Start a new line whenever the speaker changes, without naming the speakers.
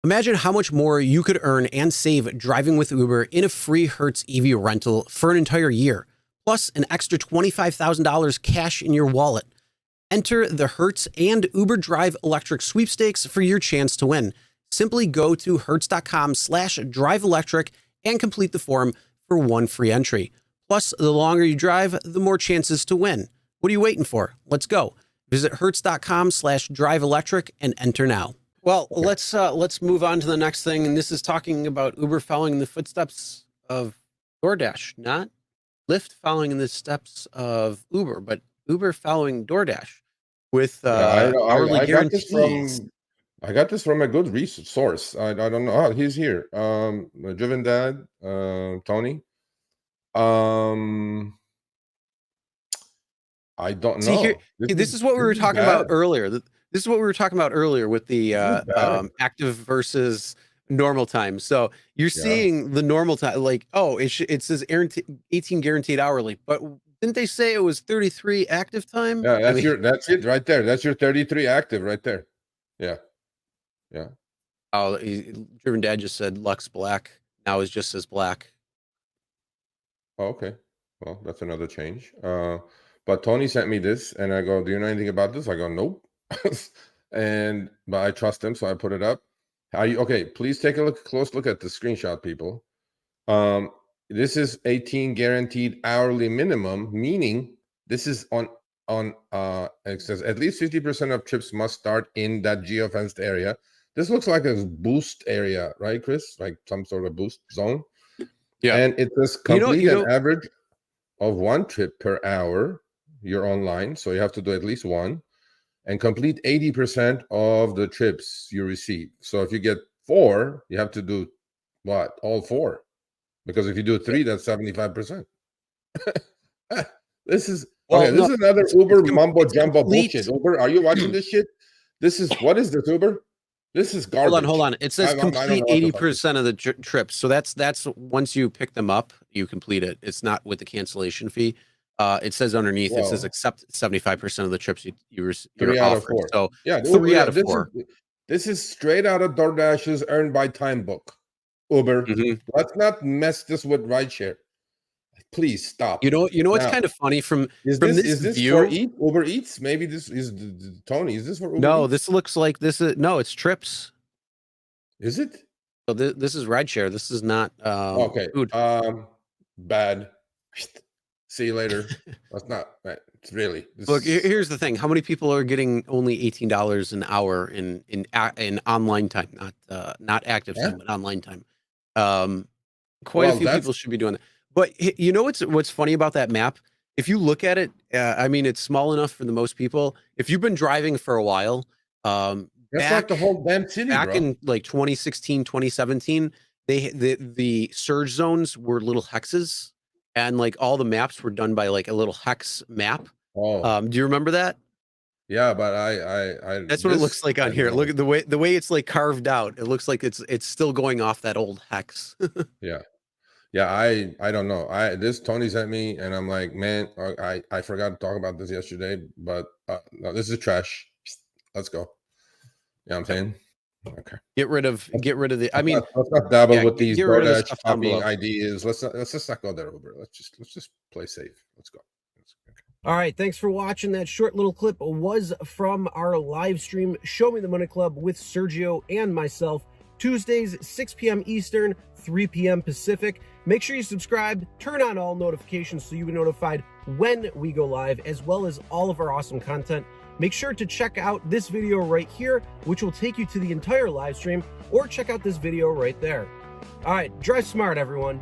Imagine how much more you could earn and save driving with Uber in a free Hertz EV rental for an entire year, plus an extra $25,000 cash in your wallet. Enter the Hertz and Uber Drive Electric sweepstakes for your chance to win. Simply go to hertz.com/driveelectric and complete the form for one free entry. Plus, the longer you drive, the more chances to win. What are you waiting for? Let's go. Visit hertz.com/driveelectric and enter now. Well, let's move on to the next thing, and this is talking about Uber following in the footsteps of DoorDash, not Lyft following in the steps of Uber, but Uber following DoorDash with hourly guarantees.
I got this from a good research source. I don't know. Oh, he's here. Driven Dad, Tony. I don't know.
See, this is what we were talking about earlier. This is what we were talking about earlier with the active versus normal time. So you're seeing the normal time, like, oh, it says 18 guaranteed hourly, but didn't they say it was 33 active time?
Yeah, that's it right there. That's your 33 active right there. Yeah. Yeah.
Oh, Driven Dad just said Lux Black now is just as black.
Oh, okay. Well, that's another change. But Tony sent me this, and I go, "Do you know anything about this?" I go, "Nope." But I trust him, so I put it up. Okay? Please take a close look at the screenshot, people. This is 18 guaranteed hourly minimum, meaning this is on it says at least 50% of trips must start in that geofenced area. This looks like a boost area, right, Chris? Like some sort of boost zone. Yeah. And it says complete an average of one trip per hour. You're online, so you have to do at least one. And complete 80% of the trips you receive. So if you get 4, you have to do what? All 4. Because if you do 3, that's 75%. This is another Uber mumbo jumbo bullshit. Uber, are you watching this shit? What is this, Uber? This is garbage.
Hold on. It says complete 80% of the trips. So that's once you pick them up, you complete it. It's not with the cancellation fee. It says underneath, it says accept 75% of the trips you're
3 out of 4.
So
yeah,
3 out of 4.
This is straight out of DoorDash's earned by time book. Uber, let's not mess this with RideShare. Please stop.
You know what's kind of funny from this view?
For Uber Eats? Maybe this is Tony. Is this for Uber
No,
Eats?
This looks like this is it's trips.
Is it?
So this is RideShare. This is not
okay.
Food.
Bad. See you later. That's not right. It's really.
Look, here's the thing. How many people are getting only $18 an hour in online time, not active time, but online time? Quite a few people should be doing that. But you know what's funny about that map? If you look at it, I mean, it's small enough for the most people. If you've been driving for a while,
that's like the whole damn city.
Back in like 2016, 2017, the surge zones were little hexes. And like all the maps were done by like a little hex map. Oh, do you remember that?
Yeah, but
that's what it looks like on here. Look at the way it's like carved out. It looks like it's still going off that old hex.
Yeah. I don't know. This Tony sent me, and I'm like, man, I forgot to talk about this yesterday, but no, this is trash. Let's go. You know what I'm saying? Okay.
Get rid of the.
Let's not dabble with these DoorDash shopping ideas. Let's just not go there, Uber. Let's just play safe. Let's go. Okay.
All right. Thanks for watching. That short little clip was from our live stream, Show Me the Money Club with Sergio and myself, Tuesdays, 6 p.m. Eastern, 3 p.m. Pacific. Make sure you subscribe, turn on all notifications so you get notified when we go live, as well as all of our awesome content. Make sure to check out this video right here, which will take you to the entire live stream, or check out this video right there. All right, drive smart, everyone.